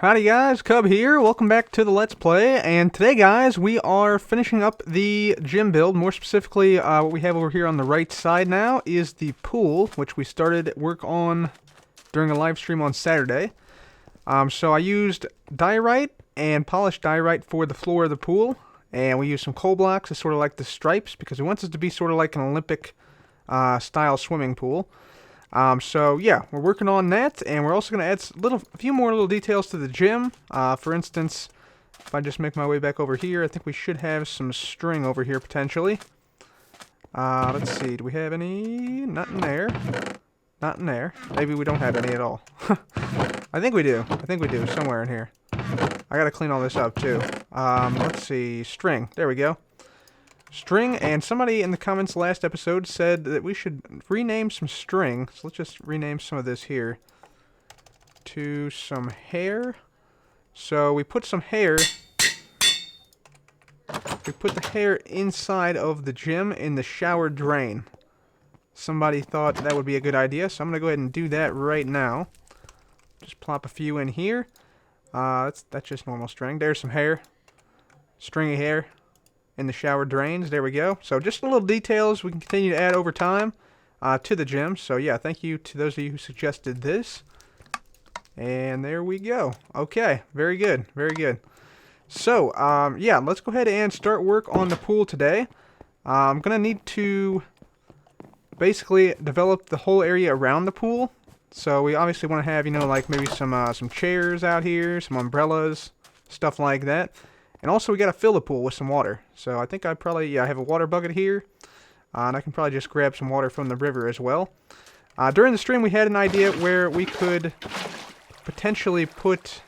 Howdy guys, Cub here, welcome back to the Let's Play, and today guys, we are finishing up the gym build. More specifically, what we have over here on the right side now is the pool, which we started work on during a live stream on Saturday. So I used diorite and polished diorite for the floor of the pool, and we used some coal blocks as sort of like the stripes, because we want this to be sort of like an Olympic style swimming pool. So yeah, we're working on that, and we're also going to add a few more little details to the gym. For instance, if I just make my way back over here, I think we should have some string over here potentially. Let's see, do we have any? Not in there. Not in there. Maybe we don't have any at all. I think we do. Somewhere in here. I gotta clean all this up too. Let's see, string. There we go. String, and somebody in the comments last episode said that we should rename some string. So let's just rename some of this here to some hair. So we put some hair. We put the hair inside of the gym in the shower drain. Somebody thought that would be a good idea, so I'm going to go ahead and do that right now. Just plop a few in here. That's just normal string. There's some hair. Stringy hair in the shower drains. There we go. So just little details we can continue to add over time to the gym. So yeah, thank you to those of you who suggested this. And there we go. Okay, very good, very good. So yeah, let's go ahead and start work on the pool today. I'm gonna need to basically develop the whole area around the pool. So we obviously want to have, you know, like maybe some chairs out here, some umbrellas, stuff like that. And also we got to fill the pool with some water. So I think I have a water bucket here. And I can probably just grab some water from the river as well. During the stream we had an idea where we could potentially put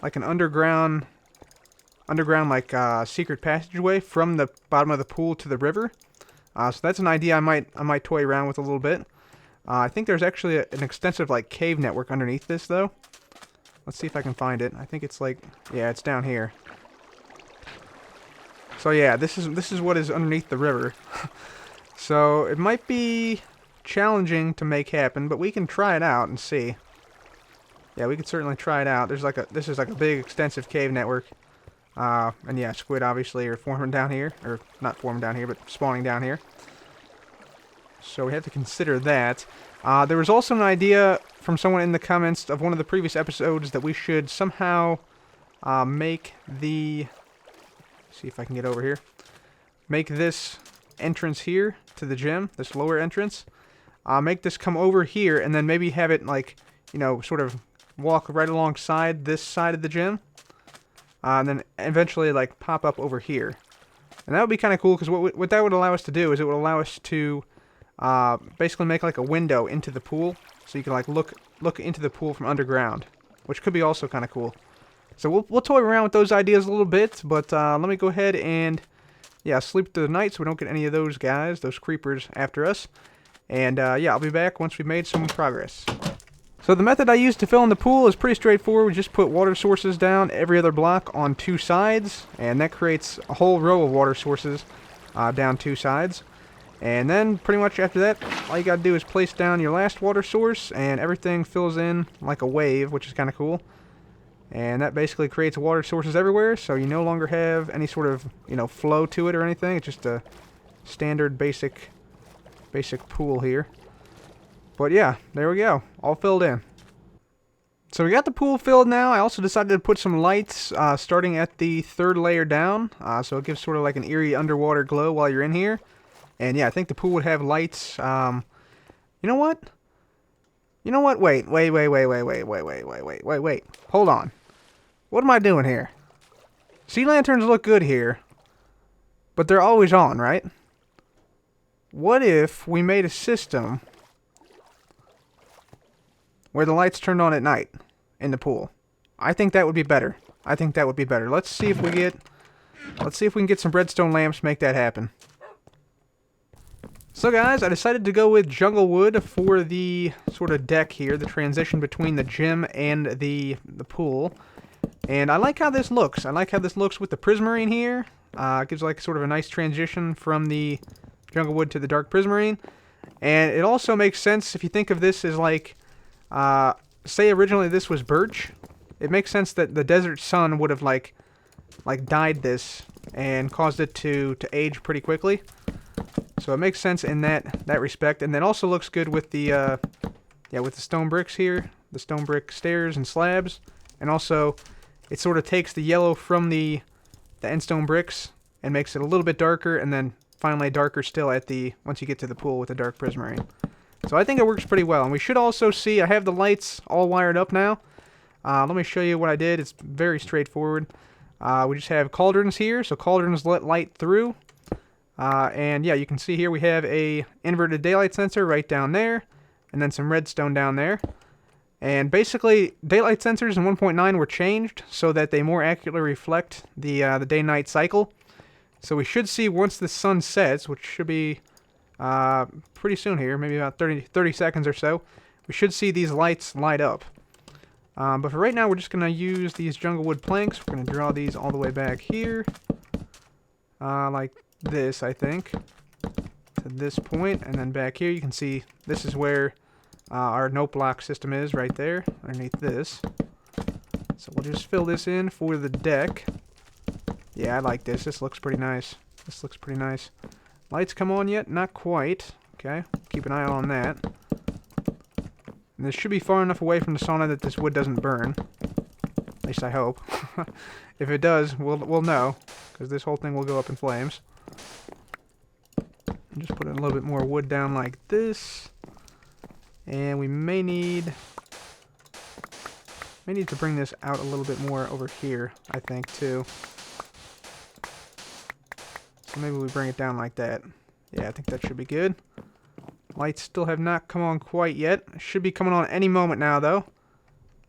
like an underground like secret passageway from the bottom of the pool to the river. So that's an idea I might toy around with a little bit. I think there's actually an extensive like cave network underneath this though. Let's see if I can find it. I think it's like, yeah, it's down here. So yeah, this is what is underneath the river. So it might be challenging to make happen, but we can try it out and see. Yeah, we could certainly try it out. This is like a big extensive cave network. And yeah, squid obviously are forming down here, or not forming down here, but spawning down here. So we have to consider that. There was also an idea from someone in the comments of one of the previous episodes that we should somehow make the... see if I can get over here. Make this entrance here to the gym, this lower entrance. Make this come over here, and then maybe have it, like, you know, sort of walk right alongside this side of the gym. And then eventually, like, pop up over here. And that would be kind of cool, because what that would allow us to do is it would allow us to basically make like a window into the pool, so you can like look into the pool from underground, which could be also kind of cool. So we'll toy around with those ideas a little bit, but let me go ahead and yeah, sleep through the night so we don't get any of those guys, those creepers after us. And yeah, I'll be back once we've made some progress. So the method I used to fill in the pool is pretty straightforward. We just put water sources down every other block on two sides, and that creates a whole row of water sources down two sides. And then, pretty much after that, all you gotta do is place down your last water source, and everything fills in like a wave, which is kind of cool. And that basically creates water sources everywhere, so you no longer have any sort of, you know, flow to it or anything. It's just a standard basic pool here. But yeah, there we go, all filled in. So we got the pool filled now. I also decided to put some lights starting at the third layer down, so it gives sort of like an eerie underwater glow while you're in here. And yeah, I think the pool would have lights. You know what? You know what? Wait. Hold on. What am I doing here? Sea lanterns look good here, but they're always on, right? What if we made a system where the lights turned on at night in the pool? I think that would be better. Let's see if we can get some redstone lamps to make that happen. So guys, I decided to go with jungle wood for the sort of deck here, the transition between the gym and the pool. And I like how this looks. I like how this looks with the prismarine here. It gives like sort of a nice transition from the jungle wood to the dark prismarine. And it also makes sense if you think of this as like, say originally this was birch, it makes sense that the desert sun would have like dyed this and caused it to age pretty quickly. So it makes sense in that respect, and then also looks good with the with the stone bricks here, the stone brick stairs and slabs, and also it sort of takes the yellow from the end stone bricks and makes it a little bit darker, and then finally darker still at the once you get to the pool with the dark prismarine. So I think it works pretty well, and we should also see I have the lights all wired up now. Let me show you what I did. It's very straightforward. We just have cauldrons here, so cauldrons let light through. And yeah, you can see here we have a inverted daylight sensor right down there, and then some redstone down there. And basically, daylight sensors in 1.9 were changed so that they more accurately reflect the day-night cycle. So we should see once the sun sets, which should be pretty soon here, maybe about 30 seconds or so, we should see these lights light up. But for right now, we're just going to use these jungle wood planks. We're going to draw these all the way back here, like this, I think, to this point, and then back here you can see this is where our note block system is, right there, underneath this. So we'll just fill this in for the deck. Yeah, I like this. This looks pretty nice. This looks pretty nice. Lights come on yet? Not quite. Okay, keep an eye out on that. And this should be far enough away from the sauna that this wood doesn't burn. At least I hope. If it does, we'll know, because this whole thing will go up in flames. Just put a little bit more wood down like this. And we may need to bring this out a little bit more over here, I think, too. So maybe we bring it down like that. Yeah, I think that should be good. Lights still have not come on quite yet. Should be coming on any moment now, though.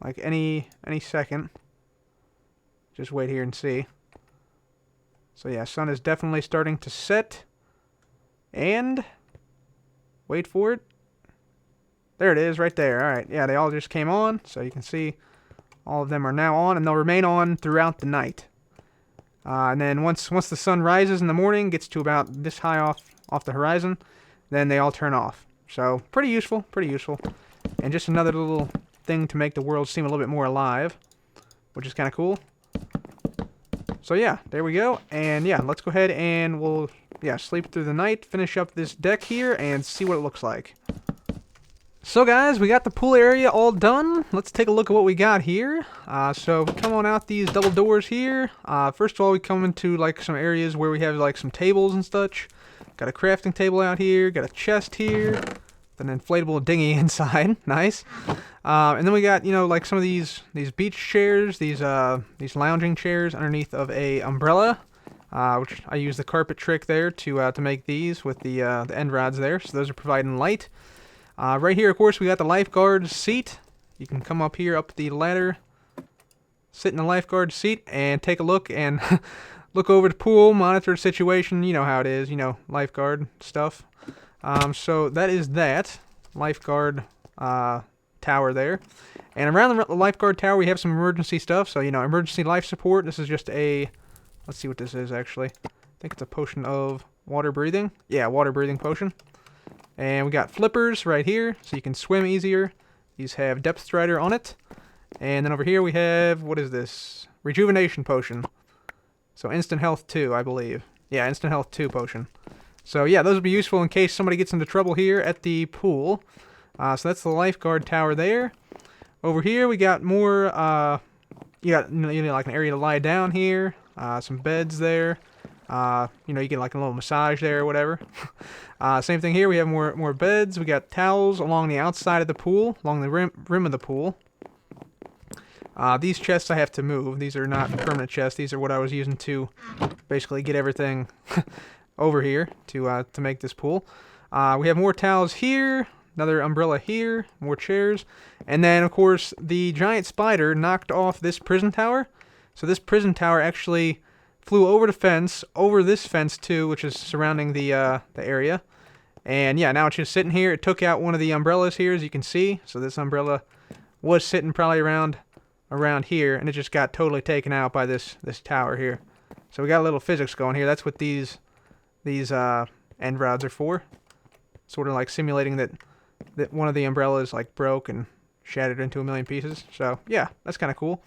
Like any second. Just wait here and see. So yeah, sun is definitely starting to set. And wait for it. There it is, right there. All right, yeah, they all just came on, so you can see all of them are now on, and they'll remain on throughout the night. And then once the sun rises in the morning, gets to about this high off the horizon, then they all turn off. So pretty useful, and just another little thing to make the world seem a little bit more alive, which is kind of cool. So yeah, there we go, and yeah, let's go ahead and we'll sleep through the night, finish up this deck here, and see what it looks like. So guys, we got the pool area all done. Let's take a look at what we got here. So come on out these double doors here. First of all, we come into like some areas where we have like some tables and such. Got a crafting table out here, got a chest here, with an inflatable dinghy inside. Nice. And then we got, like some of these beach chairs, these lounging chairs underneath of a umbrella, which I use the carpet trick there to make these with the end rods there. So those are providing light. Right here, of course, we got the lifeguard seat. You can come up here, up the ladder, sit in the lifeguard seat, and take a look and look over the pool, monitor the situation. You know how it is, lifeguard stuff. So that is that lifeguard tower there. And around the lifeguard tower, we have some emergency stuff. So, emergency life support. This is just a, let's see what this is, actually. I think it's a potion of water breathing. Yeah, water breathing potion. And we got flippers right here, so you can swim easier. These have depth strider on it. And then over here we have, what is this? Rejuvenation potion. So instant health 2, I believe. Yeah, instant health 2 potion. So yeah, those would be useful in case somebody gets into trouble here at the pool. So that's the lifeguard tower there. Over here we got more, you got like an area to lie down here. Some beds there. You get like a little massage there or whatever. Same thing here. We have more beds. We got towels along the outside of the pool, along the rim of the pool. These chests I have to move. These are not permanent chests. These are what I was using to basically get everything over here to make this pool. We have more towels here. Another umbrella here. More chairs. And then, of course, the giant spider knocked off this prison tower. So this prison tower actually flew over the fence, over this fence too, which is surrounding the area. And yeah, now it's just sitting here. It took out one of the umbrellas here, as you can see. So this umbrella was sitting probably around here, and it just got totally taken out by this tower here. So we got a little physics going here. That's what these end rods are for. Sort of like simulating that one of the umbrellas like broke and shattered into a million pieces. So yeah, that's kind of cool.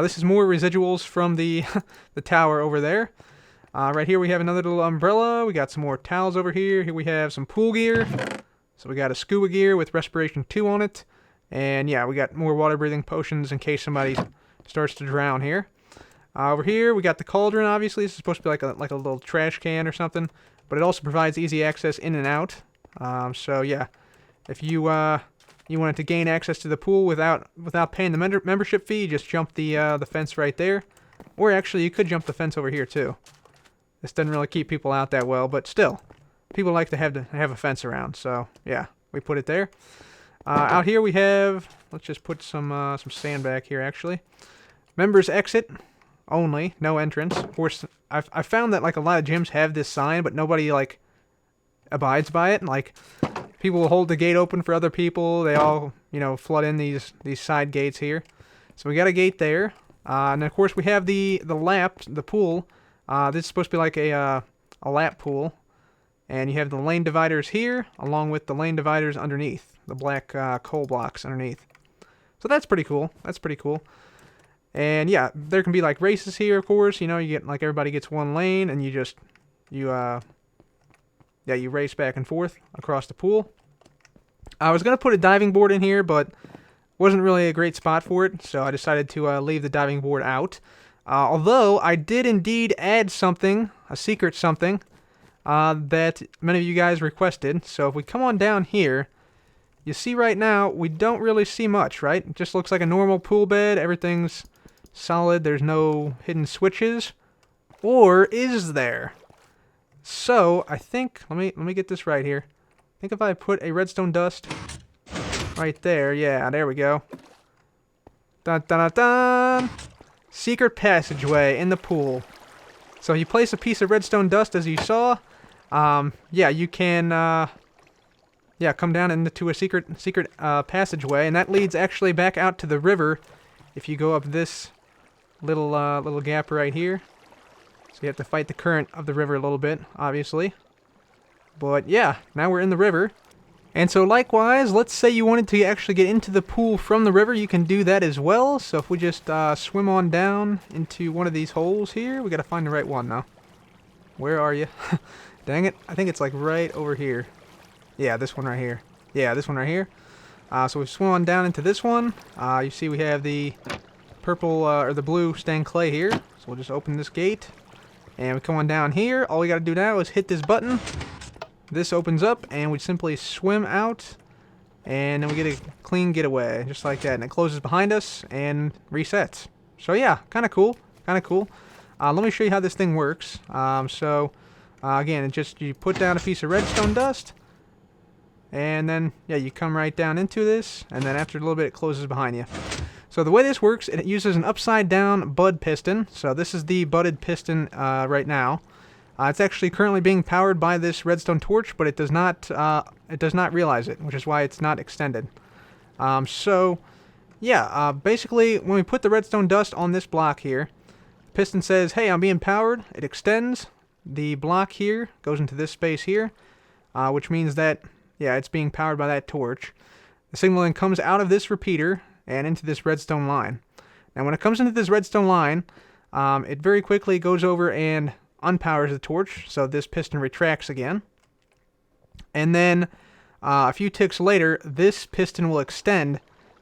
This is more residuals from the the tower over there. Right here we have another little umbrella. We got some more towels over here. Here we have some pool gear. So we got a scuba gear with respiration 2 on it. And yeah, we got more water breathing potions in case somebody starts to drown here. Over here we got the cauldron, obviously. This is supposed to be like a little trash can or something. But it also provides easy access in and out. So yeah, if you wanted to gain access to the pool without paying the membership fee, you just jump the fence right there. Or actually, you could jump the fence over here too. This doesn't really keep people out that well, but still, people like to have a fence around. So yeah, we put it there. Out here we have. Let's just put some sand back here. Actually, members exit only, no entrance. Of course, I found that like a lot of gyms have this sign, but nobody like abides by it. Like people will hold the gate open for other people. They all flood in these side gates here. So we got a gate there, and of course we have the pool. This is supposed to be like a lap pool, and you have the lane dividers here, along with the lane dividers underneath, the black coal blocks underneath. So that's pretty cool. That's pretty cool. And yeah, there can be like races here, of course. You get like everybody gets one lane, and you race back and forth across the pool. I was gonna put a diving board in here, but wasn't really a great spot for it, so I decided to leave the diving board out. Although I did indeed add something, a secret something, that many of you guys requested. So if we come on down here, you see right now we don't really see much, right? It just looks like a normal pool bed. Everything's solid. There's no hidden switches. Or is there? So I think let me get this right here. I think if I put a redstone dust right there, yeah, there we go. Dun dun dun dun. Secret passageway in the pool. So you place a piece of redstone dust, as you saw. Yeah, you can come down into a secret passageway, and that leads actually back out to the river. If you go up this little gap right here. So you have to fight the current of the river a little bit, obviously. But yeah, now we're in the river. And so likewise, let's say you wanted to actually get into the pool from the river, you can do that as well. So if we just swim on down into one of these holes here, we gotta find the right one now. Where are you? Dang it, I think it's like right over here. Yeah, this one right here. Yeah, this one right here. So we swim on down into this one. You see we have the purple, or the blue stained clay here. So we'll just open this gate. And we come on down here. All we gotta do now is hit this button. This opens up, and we simply swim out, and then we get a clean getaway, just like that. And it closes behind us and resets. So yeah, kind of cool, kind of cool. Let me show you how this thing works. Again, you put down a piece of redstone dust, and then yeah, you come right down into this, and then after a little bit, it closes behind you. So the way this works, it uses an upside down bud piston. So this is the budded piston right now. It's actually currently being powered by this redstone torch, but it does not realize it, which is why it's not extended. Basically, when we put the redstone dust on this block here, the piston says, "Hey, I'm being powered." It extends. The block here goes into this space here, which means that it's being powered by that torch. The signal then comes out of this repeater and into this redstone line. Now, when it comes into this redstone line, it very quickly goes over and unpowers the torch, so this piston retracts again. And then a few ticks later, this piston will extend,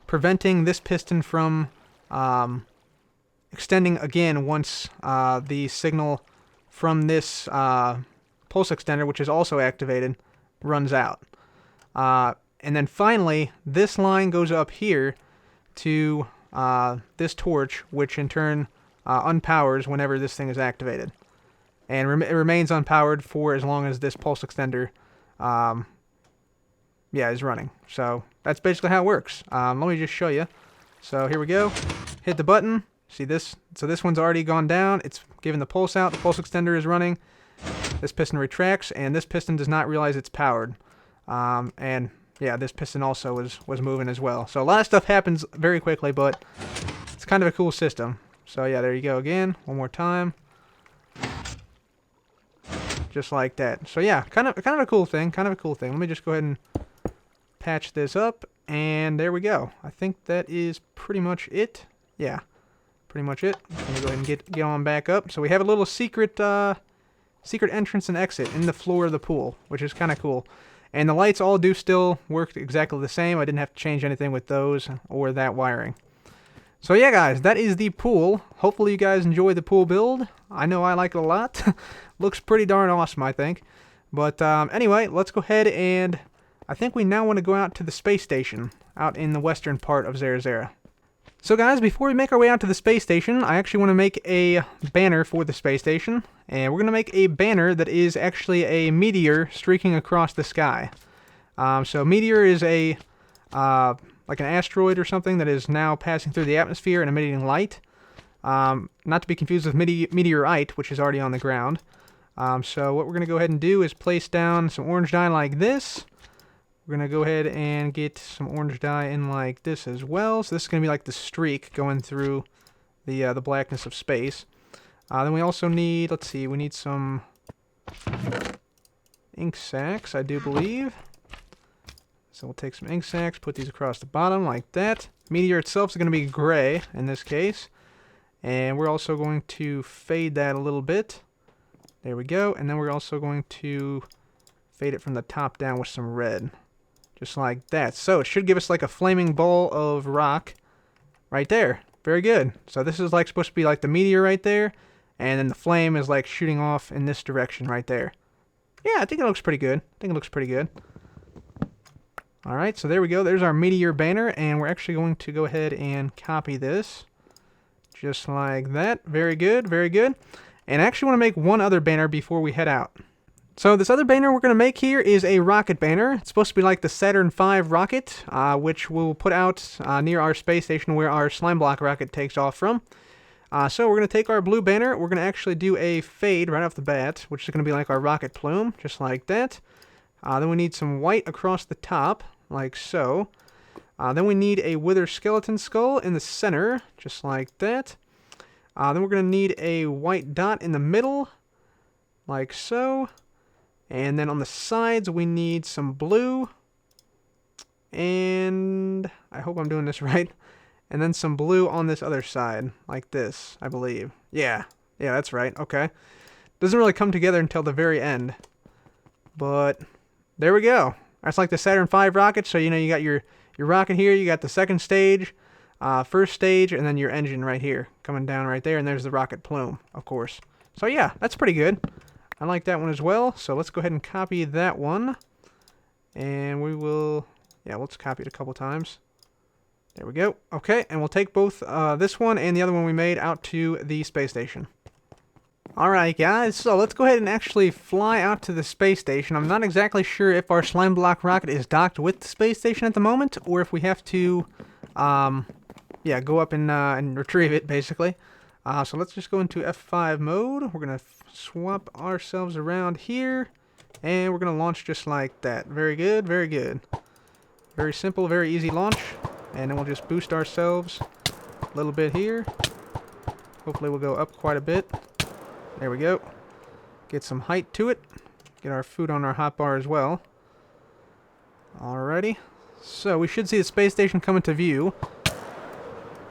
preventing this piston from extending again once the signal from this pulse extender, which is also activated, runs out. And then finally, this line goes up here to this torch, which in turn unpowers whenever this thing is activated. And it remains unpowered for as long as this pulse extender is running. So that's basically how it works. Let me just show you. So here we go. Hit the button. See this? So this one's already gone down. It's giving the pulse out. The pulse extender is running. This piston retracts, and this piston does not realize it's powered. This piston also was moving as well. So a lot of stuff happens very quickly, but it's kind of a cool system. So yeah, there you go again. One more time. Just like that. So yeah, kind of a cool thing. Kind of a cool thing. Let me just go ahead and patch this up, And there we go. I think that is pretty much it. Yeah, pretty much it. Let me go ahead and get on back up. So we have a little secret secret entrance and exit in the floor of the pool, which is kind of cool. And the lights all do still work exactly the same. I didn't have to change anything with those or that wiring. So yeah, guys, that is the pool. Hopefully you guys enjoy the pool build. I know I like it a lot. Looks pretty darn awesome, I think. But anyway, let's go ahead and I think we now want to go out to the space station out in the western part of Zerzera. So guys, before we make our way out to the space station, I actually want to make a banner for the space station. And we're going to make a banner that is actually a meteor streaking across the sky. So meteor is a like an asteroid or something that is now passing through the atmosphere and emitting light. Not to be confused with meteorite, which is already on the ground. So what we're going to go ahead and do is place down some orange dye like this. We're going to go ahead and get some orange dye in like this as well. So this is going to be like the streak going through the blackness of space. Then we also need, let's see, we need some ink sacs, I do believe. So we'll take some ink sacs, put these across the bottom like that. Meteor itself is going to be gray in this case. And we're also going to fade that a little bit. There we go. And then we're also going to fade it from the top down with some red. Just like that. So it should give us like a flaming ball of rock right there. Very good. So this is like supposed to be like the meteor right there. And then the flame is like shooting off in this direction right there. Yeah, I think it looks pretty good. Alright, so there we go. There's our meteor banner. And we're actually going to go ahead and copy this. Just like that. Very good, very good. And I actually want to make one other banner before we head out. So this other banner we're going to make here is a rocket banner. It's supposed to be like the Saturn V rocket, which we'll put out near our space station where our slime block rocket takes off from. So we're going to take our blue banner. We're going to actually do a fade right off the bat, which is going to be like our rocket plume, just like that. Then we need some white across the top, like so. Then we need a wither skeleton skull in the center, just like that. Then we're going to need a white dot in the middle, like so. And then on the sides, we need some blue. And I hope I'm doing this right. And then some blue on this other side, like this, I believe. Yeah, that's right. Okay. Doesn't really come together until the very end. But there we go. That's like the Saturn V rocket. So, you know, you got your rocket here. You got the second stage, first stage, and then your engine right here coming down right there. And there's the rocket plume, of course. So, yeah, that's pretty good. I like that one as well, so let's go ahead and copy that one. And we will, yeah, let's copy it a couple times. There we go. Okay, and we'll take both this one and the other one we made out to the space station. Alright guys, so let's go ahead and actually fly out to the space station. I'm not exactly sure if our slime block rocket is docked with the space station at the moment, or if we have to, yeah, go up and retrieve it, basically. So let's just go into F5 mode. We're going to swap ourselves around here. And we're going to launch just like that. Very good, very good. Very simple, very easy launch. And then we'll just boost ourselves a little bit here. Hopefully we'll go up quite a bit. There we go. Get some height to it. Get our food on our hotbar as well. Alrighty. So we should see the space station come into view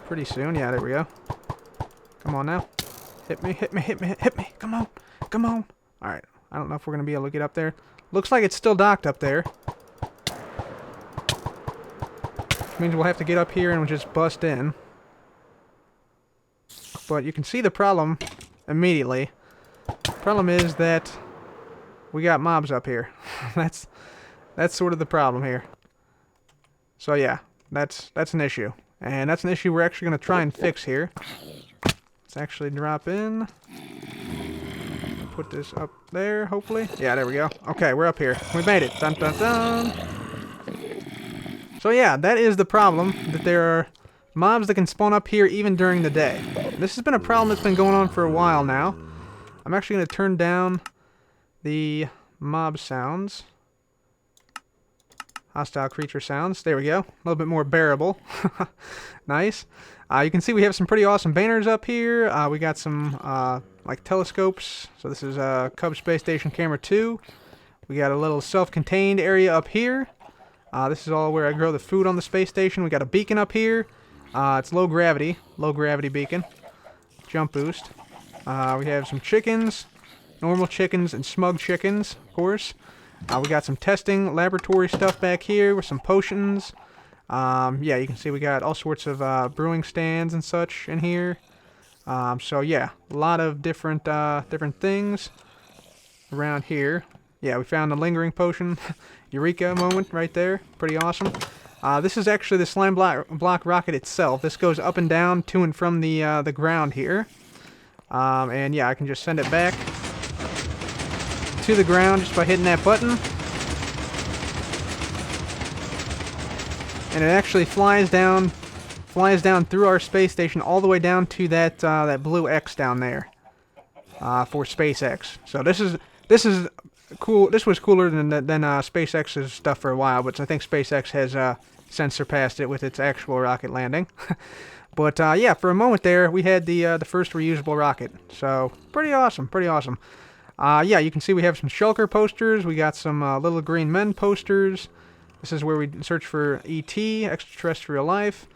pretty soon. Yeah, there we go. Come on now. Hit me, hit me, hit me, hit me. Come on. Come on. Alright. I don't know if we're going to be able to get up there. Looks like it's still docked up there. Which means we'll have to get up here and we'll just bust in. But you can see the problem immediately. The problem is that we got mobs up here. That's sort of the problem here. So yeah, that's an issue. And that's an issue we're actually going to try and fix here. Let's actually drop in. Put this up there, hopefully. Yeah, there we go. Okay, we're up here. We made it. Dun, dun, dun. So yeah, that is the problem. That there are mobs that can spawn up here even during the day. This has been a problem that's been going on for a while now. I'm actually going to turn down the mob sounds. Hostile creature sounds. There we go. A little bit more bearable. Nice. You can see we have some pretty awesome banners up here. We got some like telescopes. So this is Cub Space Station Camera 2. We got a little self-contained area up here. This is all where I grow the food on the space station. We got a beacon up here. It's low gravity beacon. Jump boost. We have some chickens, normal chickens and smug chickens, of course. We got some testing laboratory stuff back here with some potions. Yeah, you can see we got all sorts of brewing stands and such in here. So yeah, a lot of different things around here. Yeah, we found a lingering potion. Eureka moment right there. Pretty awesome. This is actually the slime block rocket itself. This goes up and down to and from the ground here. And yeah, I can just send it back to the ground just by hitting that button. And it actually flies down through our space station all the way down to that blue X down there for SpaceX. So this is cool. This was cooler than SpaceX's stuff for a while, but I think SpaceX has since surpassed it with its actual rocket landing. But yeah, for a moment there, we had the first reusable rocket. So pretty awesome, pretty awesome. Yeah, you can see we have some shulker posters. We got some little green men posters. This is where we search for ET, extraterrestrial life.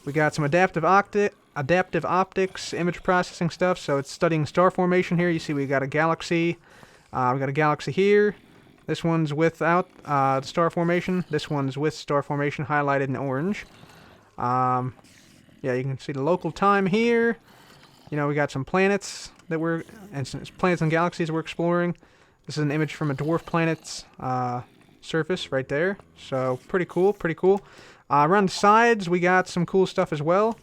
We got some adaptive optics, image processing stuff. So it's studying star formation here. You see we got a galaxy. We got a galaxy here. This one's without star formation. This one's with star formation, highlighted in orange. Yeah, you can see the local time here. You know, we got some planets that planets and galaxies we're exploring. This is an image from a dwarf planet's surface right there. So pretty cool, pretty cool. Around the sides, we got some cool stuff as well.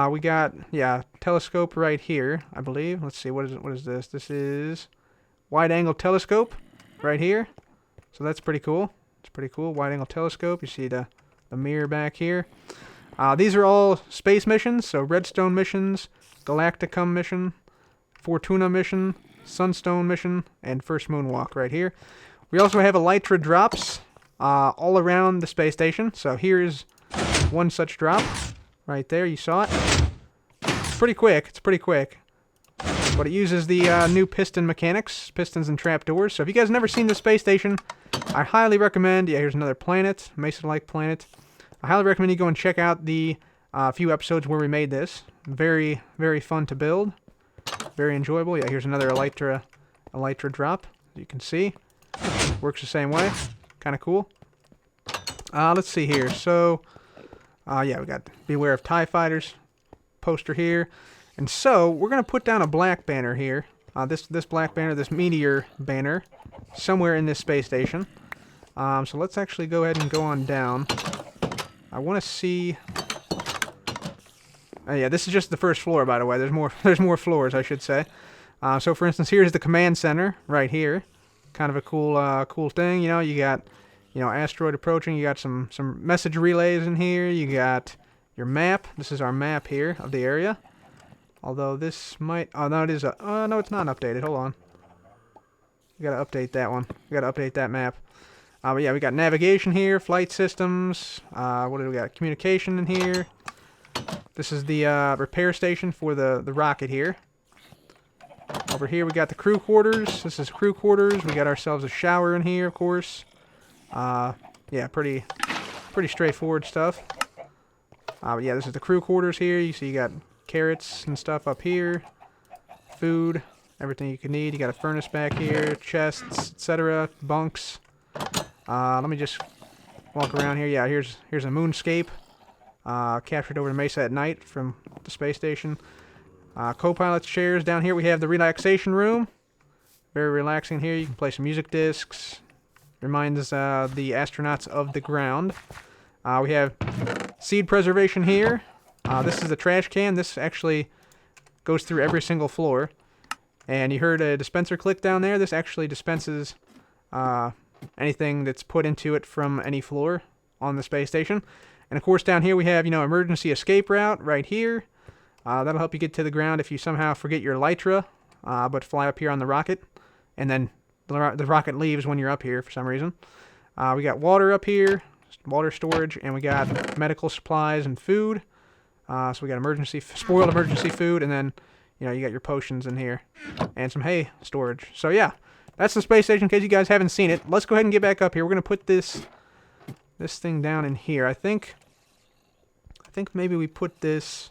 We got, yeah, telescope right here, I believe. Let's see, what is this? This is wide-angle telescope right here. So that's pretty cool. It's pretty cool, wide-angle telescope. You see the mirror back here. These are all space missions, so Redstone missions, Galacticum mission, Fortuna mission, Sunstone mission, and First Moonwalk right here. We also have Elytra drops all around the space station. So here's one such drop right there. You saw it. It's pretty quick. It's pretty quick. But it uses the new piston mechanics, pistons and trapdoors. So if you guys have never seen the space station, I highly recommend. Yeah, here's another planet, Mesa-like planet. I highly recommend you go and check out the few episodes where we made this. Very, very fun to build. Very enjoyable. Yeah, here's another Elytra drop. As you can see, works the same way. Kind of cool. Let's see here. So, yeah, we got Beware of TIE Fighters poster here. And so, we're going to put down a black banner here. This black banner, this meteor banner, somewhere in this space station. So let's actually go ahead and go on down. I want to see... yeah, this is just the first floor, by the way. There's more floors, I should say. So, for instance, here's the command center right here. Kind of a cool thing. You know, you got, asteroid approaching. You got some message relays in here. You got your map. This is our map here of the area. Although this might... Oh, no, it is a... Oh, no, it's not updated. Hold on. We gotta update that one. We gotta update that map. But yeah, we got navigation here, flight systems. What do we got? Communication in here. This is the repair station for the rocket here. Over here we got the crew quarters. This is crew quarters. We got ourselves a shower in here, of course. Yeah, pretty straightforward stuff. But yeah, this is the crew quarters here. You see you got carrots and stuff up here. Food, everything you can need. You got a furnace back here, chests, etc., bunks. Let me just walk around here. Yeah, here's a moonscape. Captured over the Mesa at night from the space station. Co-pilot's chairs. Down here we have the relaxation room. Very relaxing here. You can play some music discs. Reminds the astronauts of the ground. We have seed preservation here. This is the trash can. This actually goes through every single floor. And you heard a dispenser click down there. This actually dispenses anything that's put into it from any floor on the space station. And of course down here we have, emergency escape route right here. That'll help you get to the ground if you somehow forget your Elytra, but fly up here on the rocket. And then the rocket leaves when you're up here for some reason. We got water up here, water storage, and we got medical supplies and food. So we got spoiled emergency food, and then, you got your potions in here. And some hay storage. So yeah, that's the space station in case you guys haven't seen it. Let's go ahead and get back up here. We're going to put this this thing down in here. I think maybe we put this.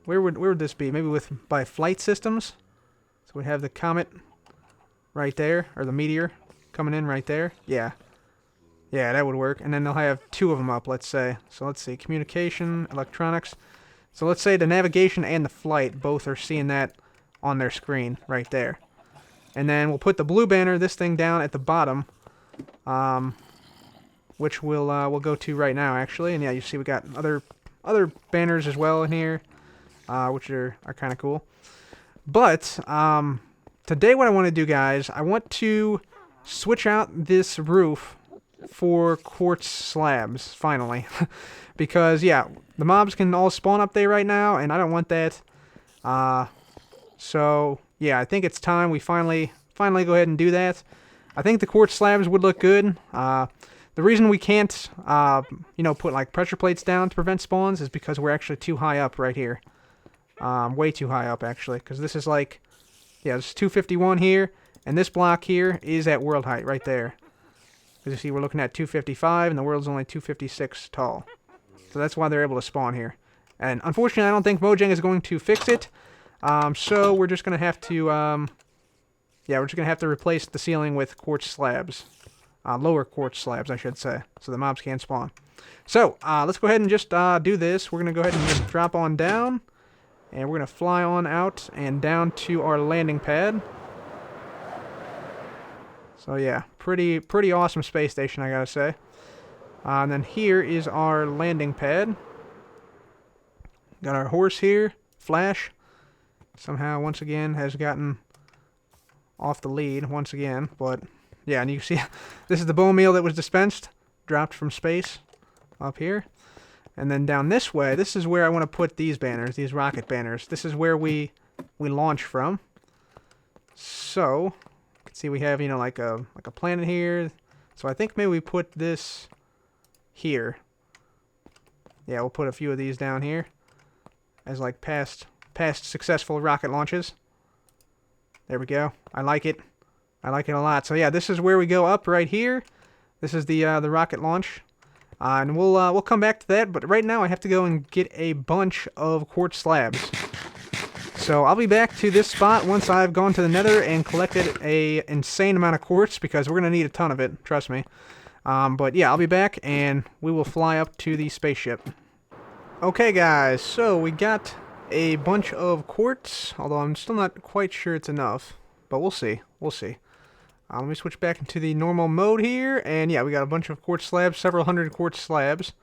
Where would this be? Maybe by flight systems. So we have the comet right there, or the meteor coming in right there. Yeah. Yeah, that would work. And then they'll have two of them up, let's say. So let's see, communication, electronics. So let's say the navigation and the flight both are seeing that on their screen right there. And then we'll put the blue banner, this thing down at the bottom, which we'll go to right now, actually. And yeah, you see we got other banners as well in here, which are kind of cool. But today what I want to do, guys, I want to switch out this roof for quartz slabs, finally. Because, yeah, the mobs can all spawn up there right now, and I don't want that. So, yeah, I think it's time we finally go ahead and do that. I think the quartz slabs would look good. The reason we can't, put, like, pressure plates down to prevent spawns is because we're actually too high up right here. Way too high up, actually, because this is like, yeah, this is 251 here, and this block here is at world height right there. As you see, we're looking at 255, and the world's only 256 tall. So that's why they're able to spawn here. And unfortunately, I don't think Mojang is going to fix it. So we're just going to have to, we're just going to have to replace the ceiling with quartz slabs. Lower quartz slabs, I should say, so the mobs can't spawn. So, let's go ahead and just do this. We're going to go ahead and just drop on down. And we're going to fly on out and down to our landing pad. So yeah, pretty awesome space station, I gotta say. And then here is our landing pad. Got our horse here, Flash. Somehow, once again, has gotten off the lead once again. But yeah, and you can see this is the bone meal that was dispensed, dropped from space up here. And then down this way, this is where I want to put these banners, these rocket banners. This is where we launch from. So, you can see we have, like a planet here. So I think maybe we put this here. Yeah, we'll put a few of these down here as like past successful rocket launches. There we go. I like it. I like it a lot. So yeah, this is where we go up right here. This is the rocket launch. And we'll come back to that, but right now I have to go and get a bunch of quartz slabs. So I'll be back to this spot once I've gone to the nether and collected a insane amount of quartz, because we're going to need a ton of it, trust me. But yeah, I'll be back and we will fly up to the spaceship. Okay guys, so we got a bunch of quartz, although I'm still not quite sure it's enough, but we'll see, let me switch back into the normal mode here, and yeah, we got a bunch of quartz slabs, several hundred quartz slabs.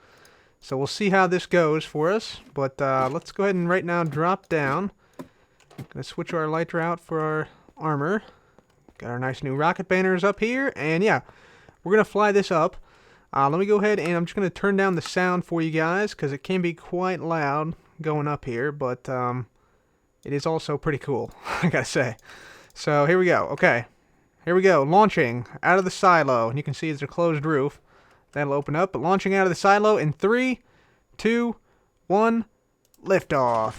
So we'll see how this goes for us, but let's go ahead and right now drop down. Gonna switch our elytra out for our armor. Got our nice new rocket banners up here, and yeah, we're gonna fly this up. Let me go ahead and I'm just gonna turn down the sound for you guys, because it can be quite loud going up here, but it is also pretty cool, I gotta say. So here we go, okay. Here we go, launching out of the silo, and you can see it's a closed roof. That'll open up, but launching out of the silo in 3, 2, 1, liftoff.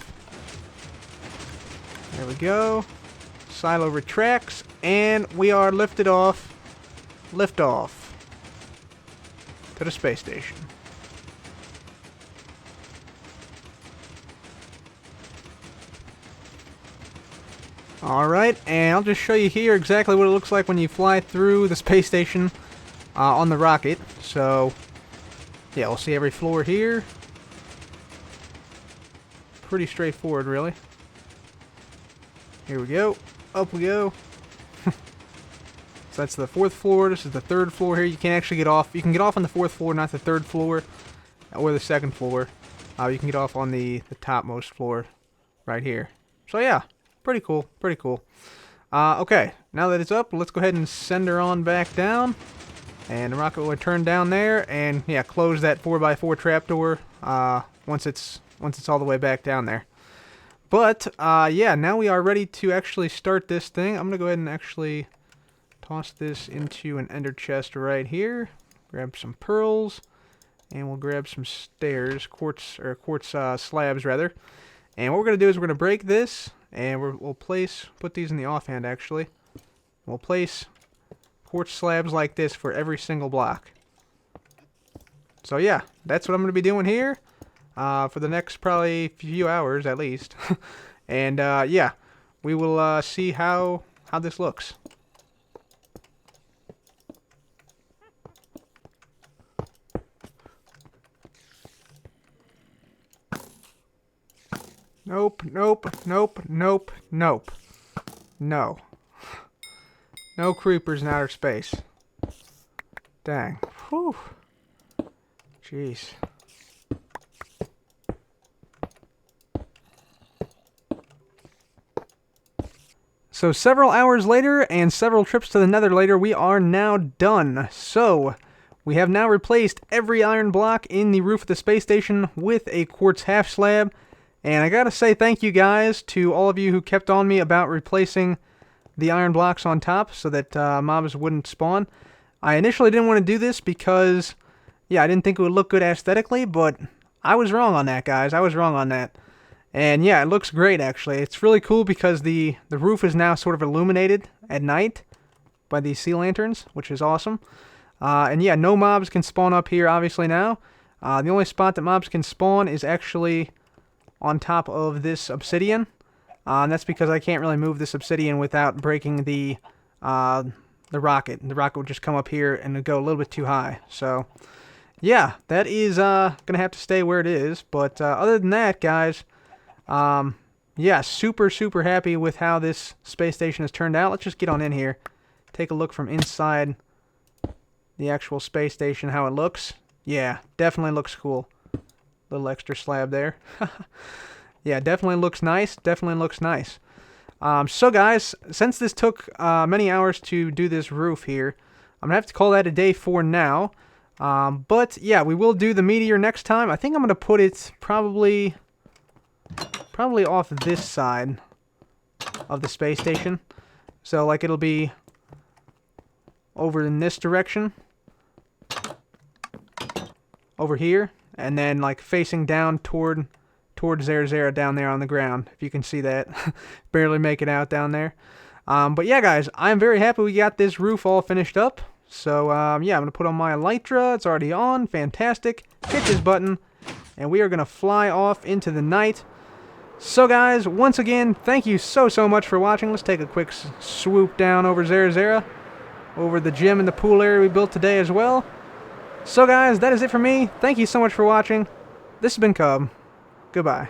There we go. Silo retracts, and we are lifted off. Liftoff to the space station. Alright, and I'll just show you here exactly what it looks like when you fly through the space station on the rocket. So, yeah, we'll see every floor here. Pretty straightforward, really. Here we go. Up we go. So that's the 4th floor. This is the 3rd floor here. You can actually get off. You can get off on the 4th floor, not the 3rd floor, or the 2nd floor. You can get off on the topmost floor right here. So, yeah. Pretty cool, pretty cool. Okay, now that it's up, let's go ahead and send her on back down. And the rocket will turn down there, and yeah, close that 4x4 trapdoor once it's all the way back down there. But yeah, now we are ready to actually start this thing. I'm gonna go ahead and actually toss this into an ender chest right here. Grab some pearls, and we'll grab some stairs, quartz slabs rather. And what we're gonna do is we're gonna break this. And we'll put these in the offhand actually. We'll place quartz slabs like this for every single block. So yeah, that's what I'm going to be doing here for the next probably few hours at least. And yeah, we will see how this looks. Nope, nope, nope, nope, nope. No. No creepers in outer space. Dang. Whew. Jeez. So several hours later and several trips to the nether later, we are now done. So we have now replaced every iron block in the roof of the space station with a quartz half slab. And I gotta say thank you guys to all of you who kept on me about replacing the iron blocks on top so that mobs wouldn't spawn. I initially didn't want to do this because, yeah, I didn't think it would look good aesthetically, but I was wrong on that, guys. I was wrong on that. And yeah, it looks great, actually. It's really cool because the roof is now sort of illuminated at night by these sea lanterns, which is awesome. And yeah, no mobs can spawn up here, obviously, now. The only spot that mobs can spawn is actually on top of this obsidian. And that's because I can't really move this obsidian without breaking the rocket. The rocket would just come up here and go a little bit too high. So, yeah, that is going to have to stay where it is. But other than that, guys, yeah, super, super happy with how this space station has turned out. Let's just get on in here. Take a look from inside the actual space station, how it looks. Yeah, definitely looks cool. Little extra slab there. Yeah, definitely looks nice. Definitely looks nice. So guys, since this took many hours to do this roof here, I'm going to have to call that a day for now. But yeah, we will do the meteor next time. I think I'm going to put it probably off this side of the space station. So like it'll be over in this direction. Over here. And then like facing down towards Zerzera down there on the ground, if you can see that. Barely make it out down there. But yeah, guys, I'm very happy we got this roof all finished up. So yeah, I'm going to put on my elytra. It's already on. Fantastic. Hit this button. And we are going to fly off into the night. So guys, once again, thank you so much for watching. Let's take a quick swoop down over Zerzera. Over the gym and the pool area we built today as well. So guys, that is it for me. Thank you so much for watching. This has been Cub. Goodbye.